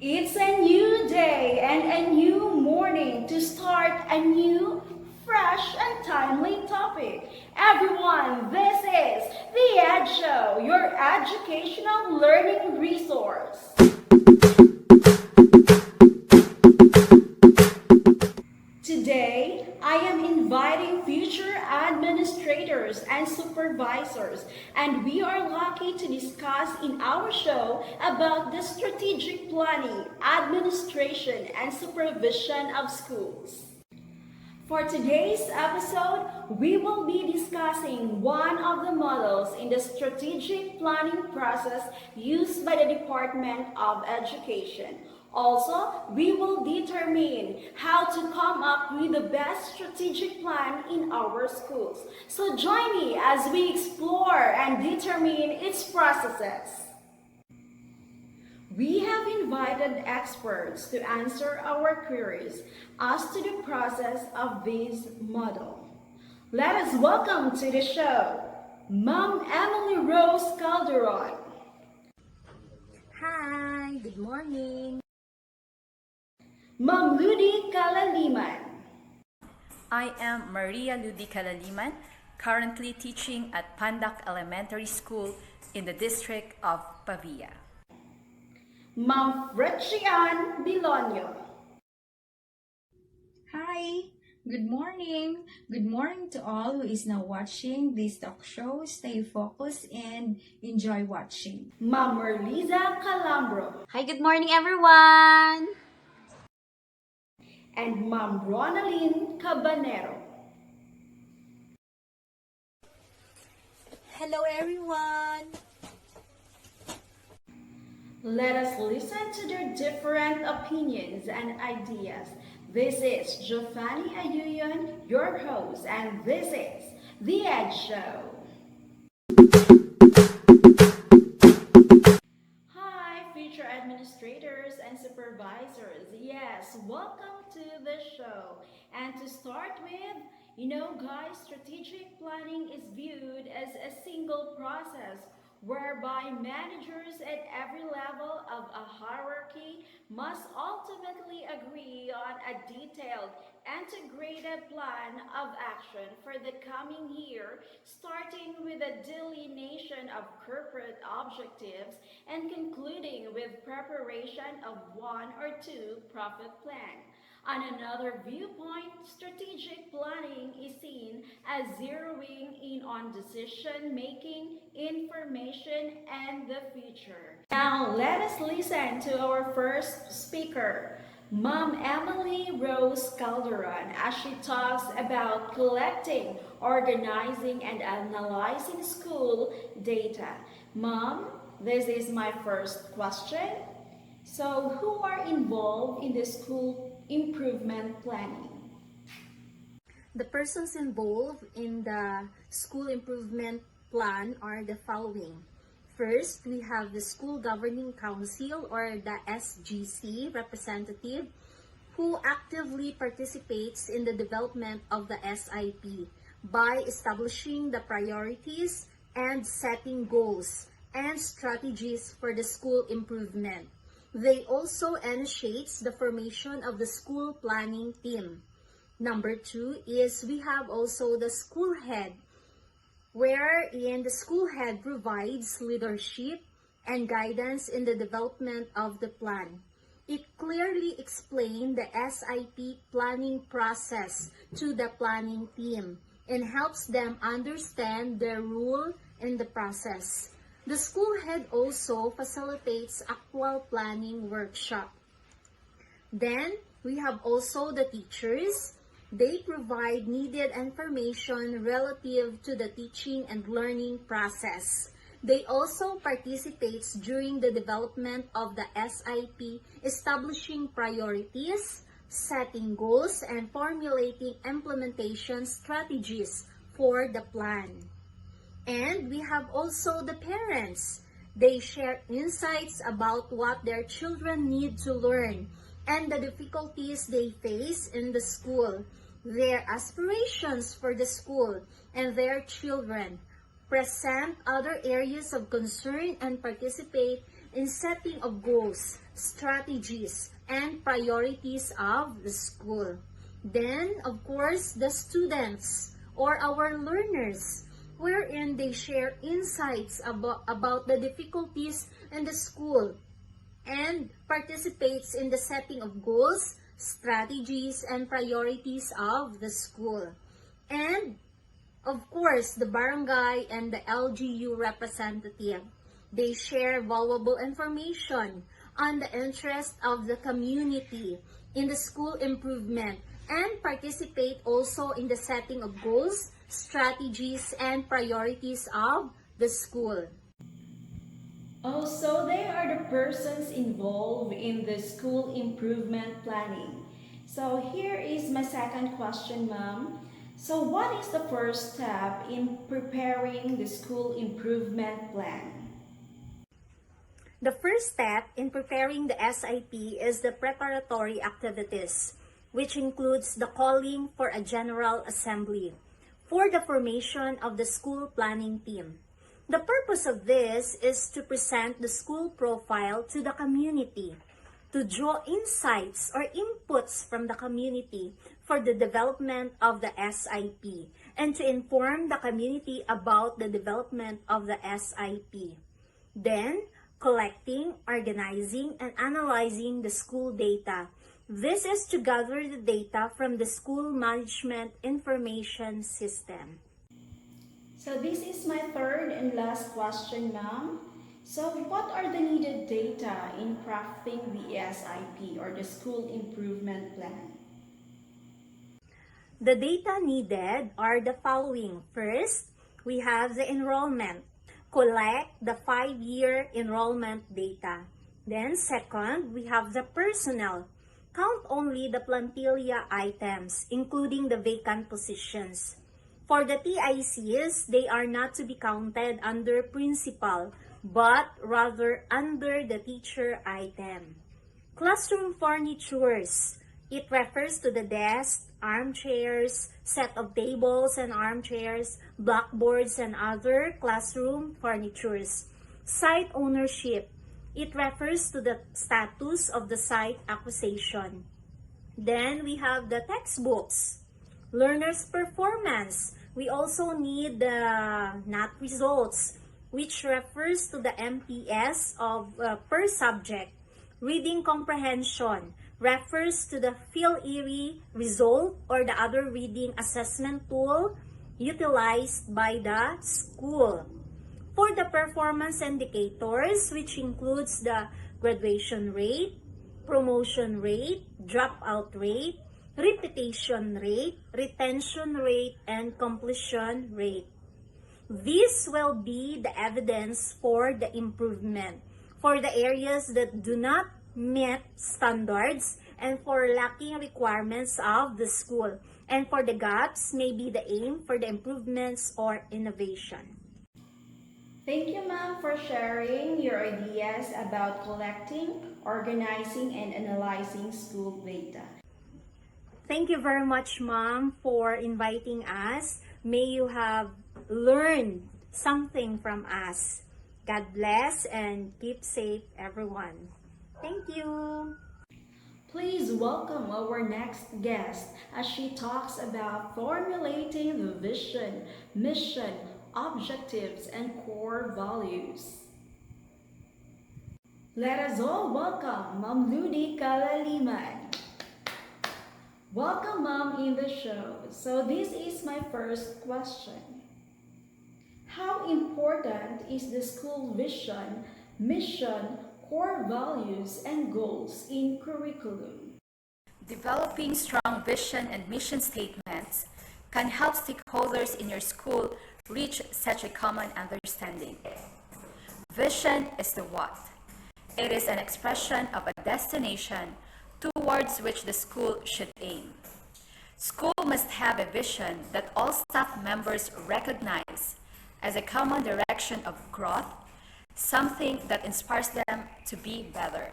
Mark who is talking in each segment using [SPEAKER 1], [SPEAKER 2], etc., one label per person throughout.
[SPEAKER 1] It's a new day and a new morning to start a new, fresh, and timely topic. Everyone, this is The Ed Show, your educational learning resource. Today, I am inviting future administrators and supervisors, and we are lucky to discuss in our show about the strategic planning, administration, and supervision of schools. For today's episode, we will be discussing one of the models in the strategic planning process used by the Department of Education. Also, we will determine how to come up with the best strategic plan in our schools. So join me as we explore and determine its processes. We have invited experts to answer our queries as to the process of this model. Let us welcome to the show, Ma'am Emily Rose Calderon.
[SPEAKER 2] Hi, good morning.
[SPEAKER 1] Ma'am Ludi Kalaliman.
[SPEAKER 3] I am Maria Ludi Calaliman, currently teaching at Pandak Elementary School in the district of Pavia.
[SPEAKER 1] Ma'am Fretchian Bilonio.
[SPEAKER 4] Hi, good morning. Good morning to all who is now watching this talk show. Stay focused and enjoy watching.
[SPEAKER 1] Ma'am Merliza Calambro.
[SPEAKER 2] Hi, good morning, everyone.
[SPEAKER 1] And Ma'am Ronaline Cabanero.
[SPEAKER 5] Hello everyone!
[SPEAKER 1] Let us listen to their different opinions and ideas. This is Jofani Ayuyon, your host, and this is The Ed Show. Hi, future administrators and supervisors. Yes, welcome to the show. And to start with, guys, strategic planning is viewed as a single process whereby managers at every level of a hierarchy must ultimately agree on a detailed, integrated plan of action for the coming year, starting with a delineation of corporate objectives and concluding with preparation of one or two profit plans. On another viewpoint, strategic planning is seen as zeroing in on decision making, information, and the future. Now, let us listen to our first speaker, Ma'am Emily Rose Calderon, as she talks about collecting, organizing, and analyzing school data. Ma'am, this is my first question. So, who are involved in the school improvement planning?
[SPEAKER 2] The persons involved in the school improvement plan are the following. First, we have the School Governing Council or the SGC representative who actively participates in the development of the SIP by establishing the priorities and setting goals and strategies for the school improvement. They also initiates the formation of the school planning team. Number two is we have also the school head, wherein the school head provides leadership and guidance in the development of the plan. It clearly explains the SIP planning process to the planning team and helps them understand the rule in the process. The school head also facilitates actual planning workshop. Then, we have also the teachers. They provide needed information relative to the teaching and learning process. They also participate during the development of the SIP, establishing priorities, setting goals, and formulating implementation strategies for the plan. And we have also the parents. They share insights about what their children need to learn and the difficulties they face in the school, their aspirations for the school and their children, present other areas of concern and participate in setting of goals strategies, and priorities of the school. Then, of course, the students or our learners, wherein they share insights about the difficulties in the school and participates in the setting of goals, strategies, and priorities of the school. And, of course, the barangay and the LGU representative, they share valuable information on the interest of the community in the school improvement and participate also in the setting of goals, strategies, and priorities of the school.
[SPEAKER 1] Oh, so they are the persons involved in the school improvement planning. So here is my second question, ma'am. So what is the first step in preparing the school improvement plan?
[SPEAKER 2] The first step in preparing the SIP is the preparatory activities, which includes the calling for a general assembly for the formation of the school planning team. The purpose of this is to present the school profile to the community, to draw insights or inputs from the community for the development of the SIP, and to inform the community about the development of the SIP. Then, collecting, organizing, and analyzing the school data. This is to gather the data from the school management information system.
[SPEAKER 1] So this is my third and last question, ma'am. So what are the needed data in crafting the SIP or the school improvement plan?
[SPEAKER 2] The data needed are the following. First, we have the enrollment. Collect the 5-year enrollment data. Then second, we have the personnel. Count only the plantilla items, including the vacant positions. For the TICs, they are not to be counted under principal, but rather under the teacher item. Classroom furnitures. It refers to the desk, armchairs, set of tables and armchairs, blackboards, and other classroom furnitures. Site ownership. It refers to the status of the site acquisition. Then we have the textbooks. Learner's performance. We also need the NAT results, which refers to the MPS of per subject. Reading comprehension refers to the PhilErie result or the other reading assessment tool utilized by the school. For the performance indicators, which includes the graduation rate, promotion rate, dropout rate, repetition rate, retention rate, and completion rate. This will be the evidence for the improvement for the areas that do not meet standards and for lacking requirements of the school, and for the gaps may be the aim for the improvements or innovation.
[SPEAKER 1] Thank you, ma'am, for sharing your ideas about collecting, organizing, and analyzing school data.
[SPEAKER 2] Thank you very much, Mom, for inviting us. May you have learned something from us. God bless and keep safe, everyone. Thank you.
[SPEAKER 1] Please welcome our next guest as she talks about formulating the vision, mission, objectives, and core values. Let us all welcome Ma'am Ludi Kalaliman. Welcome, Mom, in the show. So this is my first question. How important is the school vision, mission, core values, and goals in curriculum?
[SPEAKER 3] Developing strong vision and mission statements can help stakeholders in your school reach such a common understanding. Vision is the what. It is an expression of a destination towards which the school should aim. School must have a vision that all staff members recognize as a common direction of growth, something that inspires them to be better.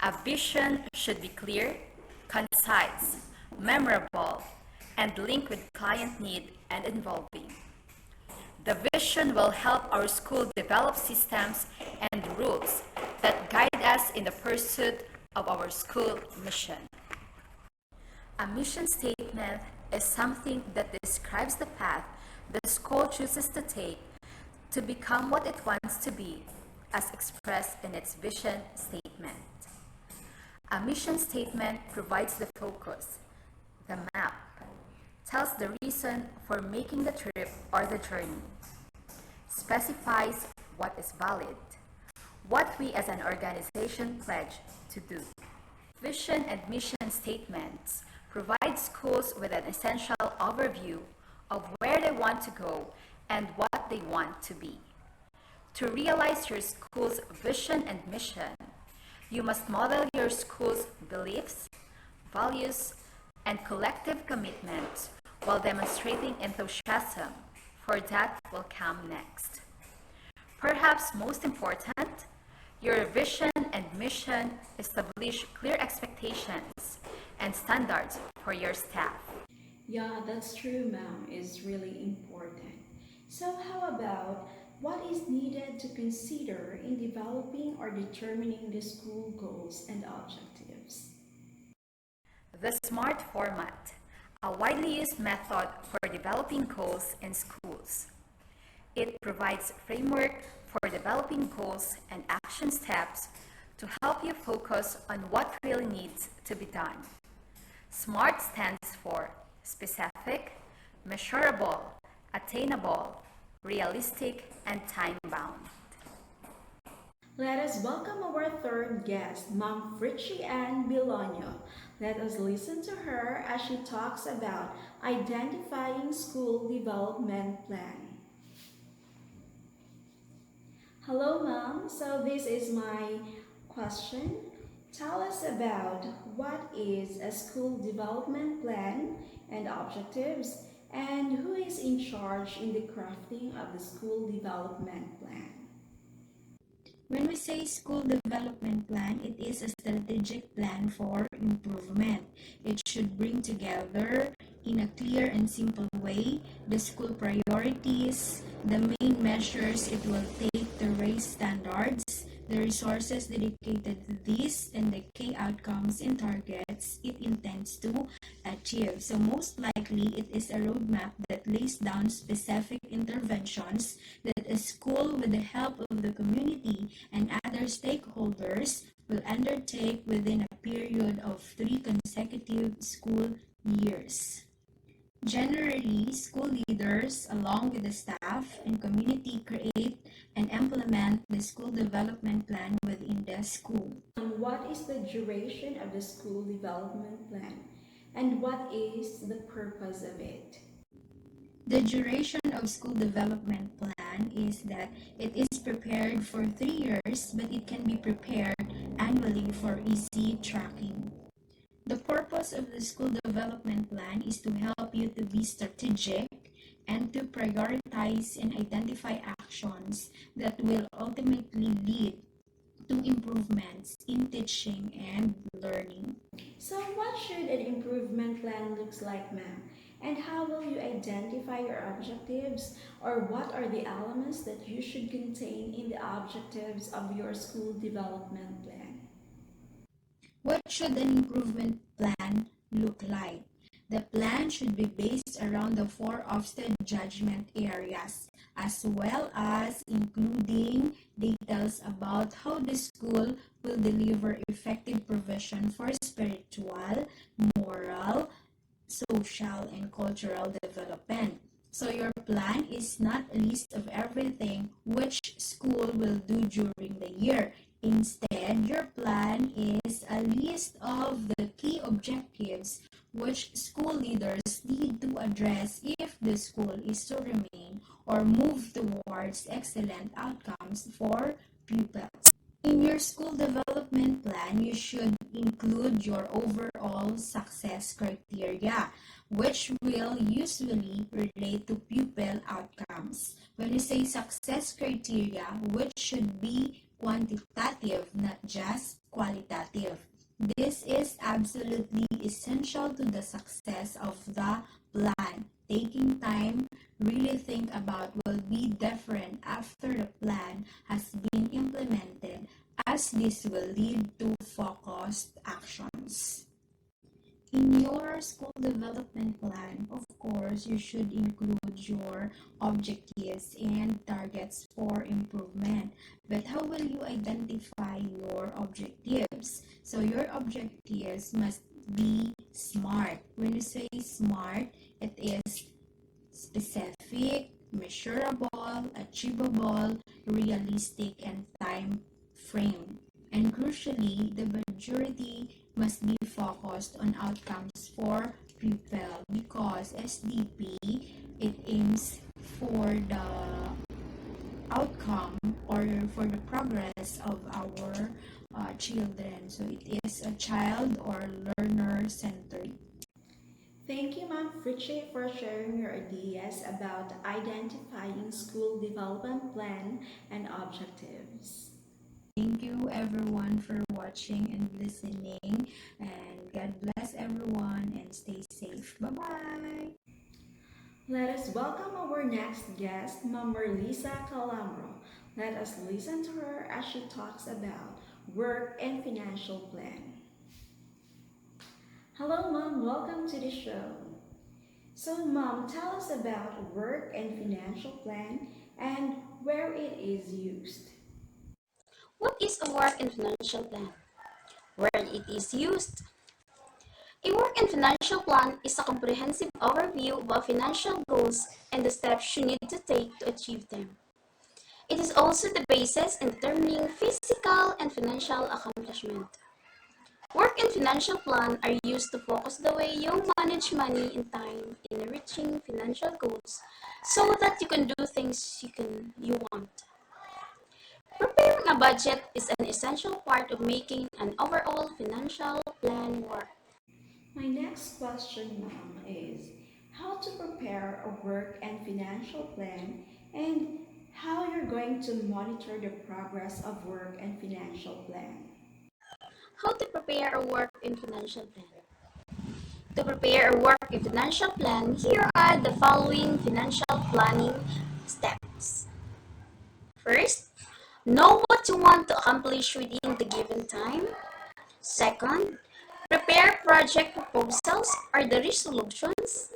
[SPEAKER 3] A vision should be clear, concise, memorable, and linked with client need and involving. The vision will help our school develop systems and rules that guide us in the pursuit of our school mission. A mission statement is something that describes the path the school chooses to take to become what it wants to be, as expressed in its vision statement. A mission statement provides the focus, the map, tells the reason for making the trip or the journey, specifies what is valid, what we as an organization pledge to do. Vision and mission statements provide schools with an essential overview of where they want to go and what they want to be. To realize your school's vision and mission, you must model your school's beliefs, values, and collective commitment while demonstrating enthusiasm for that will come next. Perhaps most important, your vision and mission establish clear expectations and standards for your staff.
[SPEAKER 1] Yeah, that's true, ma'am. It's really important. So, how about what is needed to consider in developing or determining the school goals and objectives?
[SPEAKER 3] The SMART format, a widely used method for developing goals in schools. It provides framework for developing goals and action steps to help you focus on what really needs to be done. SMART stands for specific, measurable, attainable, realistic, and time-bound.
[SPEAKER 1] Let us welcome our third guest, Ma'am Fritchie Ann Bilonio. Let us listen to her as she talks about identifying school development plan. Hello, Ma'am. So this is my question. Tell us about what is a school development plan and objectives, and who is in charge in the crafting of the school development plan.
[SPEAKER 4] When we say school development plan, it is a strategic plan for improvement. It should bring together in a clear and simple way the school priorities, the main measures it will take to raise standards, the resources dedicated to this, and the key outcomes and targets it intends to achieve. So most likely, it is a roadmap that lays down specific interventions that a school, with the help of the community and other stakeholders, will undertake within a period of 3 consecutive school years. Generally, school leaders, along with the staff and community, create and implement the school development plan within the school.
[SPEAKER 1] And what is the duration of the school development plan? And what is the purpose of it?
[SPEAKER 4] The duration of school development plan is that it is prepared for 3 years, but it can be prepared annually for easy tracking. The purpose of the school development plan is to help you to be strategic and to prioritize and identify actions that will ultimately lead to improvements in teaching and learning.
[SPEAKER 1] So what should an improvement plan looks like, ma'am? And how will you identify your objectives, or what are the elements that you should contain in the objectives of your school development plan?
[SPEAKER 4] What should an improvement plan look like? The plan should be based around the 4 Ofsted judgment areas, as well as including details about how the school will deliver effective provision for spiritual, moral, social, and cultural development. So your plan is not a list of everything which school will do during the year. Instead, your plan is a list of the key objectives which school leaders need to address if the school is to remain or move towards excellent outcomes for pupils. In your school development plan, you should include your overall success criteria, which will usually relate to pupil outcomes. When you say success criteria, which should be quantitative, not just qualitative. This is absolutely essential to the success of the plan. Taking time, really think about will be different after the plan has been implemented as this will lead to focused actions.
[SPEAKER 1] In your school development plan, of course, you should include your objectives and targets for improvement. But how will you identify your objectives? So your objectives must be SMART. When you say SMART, it is specific, measurable, achievable, realistic, and time frame. And crucially, the majority must be focused on outcomes for pupil because SDP, it aims for the outcome or for the progress of our children. So it is a child or learner centered.
[SPEAKER 5] Thank you, Ma'am Fritchie, for sharing your ideas about identifying school development plan and objectives.
[SPEAKER 1] Thank you everyone for watching and listening, and God bless everyone and stay safe. Bye-bye.
[SPEAKER 5] Let us welcome our next guest, Ma'am Merlisa Calambro. Let us listen to her as she talks about work and financial plan. Hello, Mom. Welcome to the show. So, Mom, tell us about work and financial plan and where it is used.
[SPEAKER 2] What is a work and financial plan? Where it is used? A work and financial plan is a comprehensive overview of our financial goals and the steps you need to take to achieve them. It is also the basis in determining physical and financial accomplishment. Work and financial plan are used to focus the way you manage money and time in reaching financial goals so that you can do things you want. Preparing a budget is an essential part of making an overall financial plan work.
[SPEAKER 5] My next question, Mom, is how to prepare a work and financial plan and how you're going to monitor the progress of work and financial plan.
[SPEAKER 2] How to prepare a work and financial plan? To prepare a work and financial plan, here are the following financial planning steps. First, know what you want to accomplish within the given time. Second, prepare project proposals or the resolutions.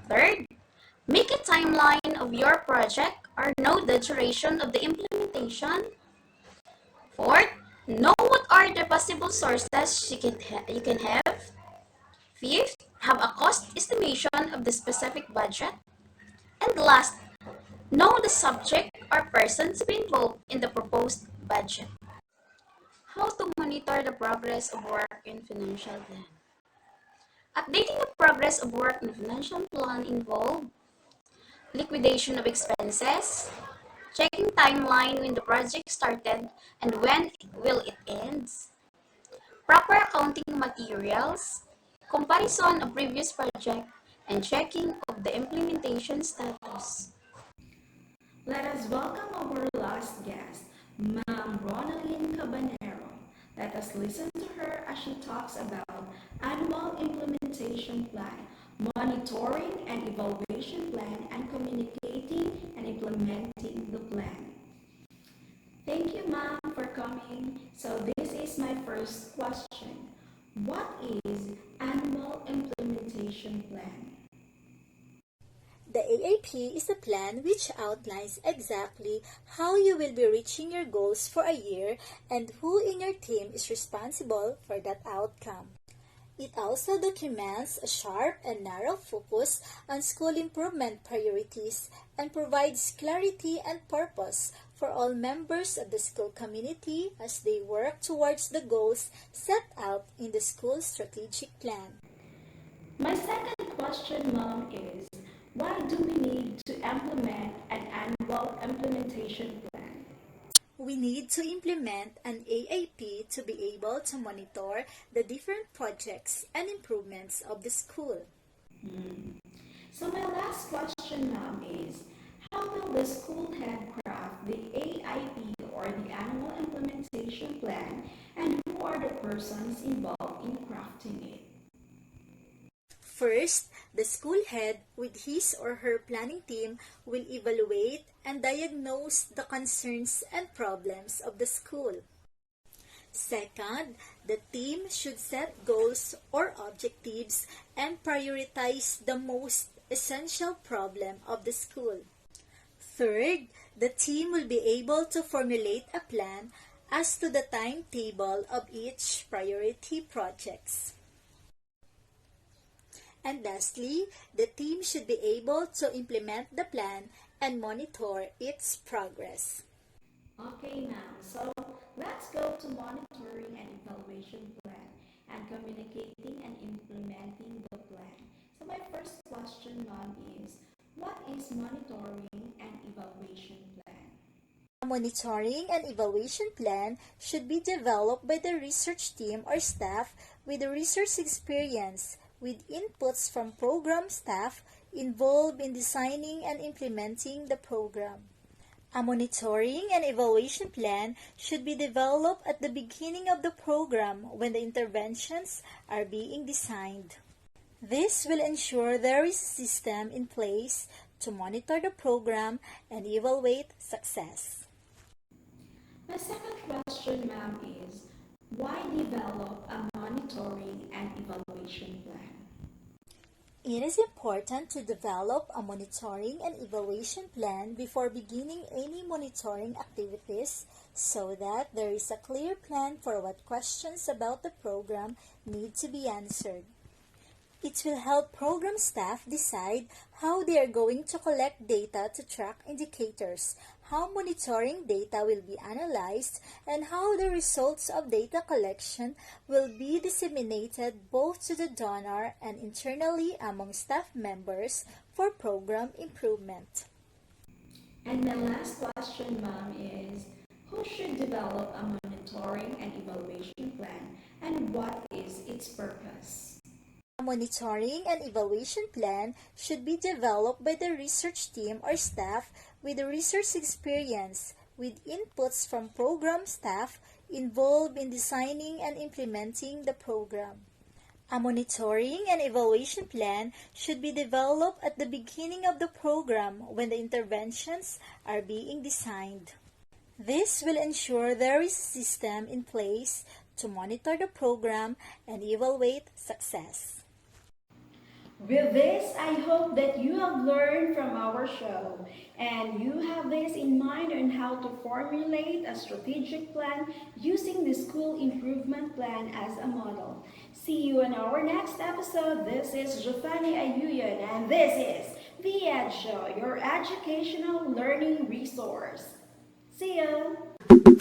[SPEAKER 2] Third, make a timeline of your project or know the duration of the implementation. Fourth, know what are the possible sources you can have. Fifth, have a cost estimation of the specific budget. And last, know the subject or person to be involved in the proposed budget. How to monitor the progress of work in financial plan? Updating the progress of work in financial plan involve liquidation of expenses, checking timeline when the project started and when will it end, proper accounting materials, comparison of previous project, and checking of the implementation status.
[SPEAKER 5] Let us welcome our last guest, Ma'am Ronaldine Cabanero. Let us listen to her as she talks about annual implementation plan, monitoring and evaluation plan, and communicating and implementing the plan. Thank you, Ma'am, for coming. So this is my first question. What is annual implementation plan?
[SPEAKER 6] The AIP is a plan which outlines exactly how you will be reaching your goals for a year and who in your team is responsible for that outcome. It also documents a sharp and narrow focus on school improvement priorities and provides clarity and purpose for all members of the school community as they work towards the goals set out in the school strategic plan.
[SPEAKER 5] My second question, Mom, is why do we need to implement an annual implementation plan?
[SPEAKER 6] We need to implement an AIP to be able to monitor the different projects and improvements of the school.
[SPEAKER 5] So my last question, Mom, is how will the school head craft the AIP or the annual implementation plan, and who are the persons involved in crafting it?
[SPEAKER 6] First, the school head with his or her planning team will evaluate and diagnose the concerns and problems of the school. Second, the team should set goals or objectives and prioritize the most essential problem of the school. Third, the team will be able to formulate a plan as to the timetable of each priority projects. And lastly, the team should be able to implement the plan and monitor its progress.
[SPEAKER 5] Okay, ma'am. So let's go to monitoring and evaluation plan and communicating and implementing the plan. So my first question, ma'am, is what is monitoring and evaluation plan?
[SPEAKER 6] A monitoring and evaluation plan should be developed by the research team or staff with research experience, with inputs from program staff involved in designing and implementing the program. A monitoring and evaluation plan should be developed at the beginning of the program when the interventions are being designed. This will ensure there is a system in place to monitor the program and evaluate success.
[SPEAKER 5] My second question, ma'am, is why develop a monitoring and evaluation plan?
[SPEAKER 6] It is important to develop a monitoring and evaluation plan before beginning any monitoring activities so that there is a clear plan for what questions about the program need to be answered. It will help program staff decide how they are going to collect data to track indicators, how monitoring data will be analyzed, and how the results of data collection will be disseminated both to the donor and internally among staff members for program improvement.
[SPEAKER 5] And my last question, ma'am, is who should develop a monitoring and evaluation plan and what is its purpose?
[SPEAKER 6] A monitoring and evaluation plan should be developed by the research team or staff with research experience, with inputs from program staff involved in designing and implementing the program. A monitoring and evaluation plan should be developed at the beginning of the program when the interventions are being designed. This will ensure there is a system in place to monitor the program and evaluate success.
[SPEAKER 5] With this, I hope that you have learned from our show and you have this in mind on how to formulate a strategic plan using the school improvement plan as a model. See you in our next episode. This is Jofani Ayuyan and this is The Ed Show, your educational learning resource. See ya!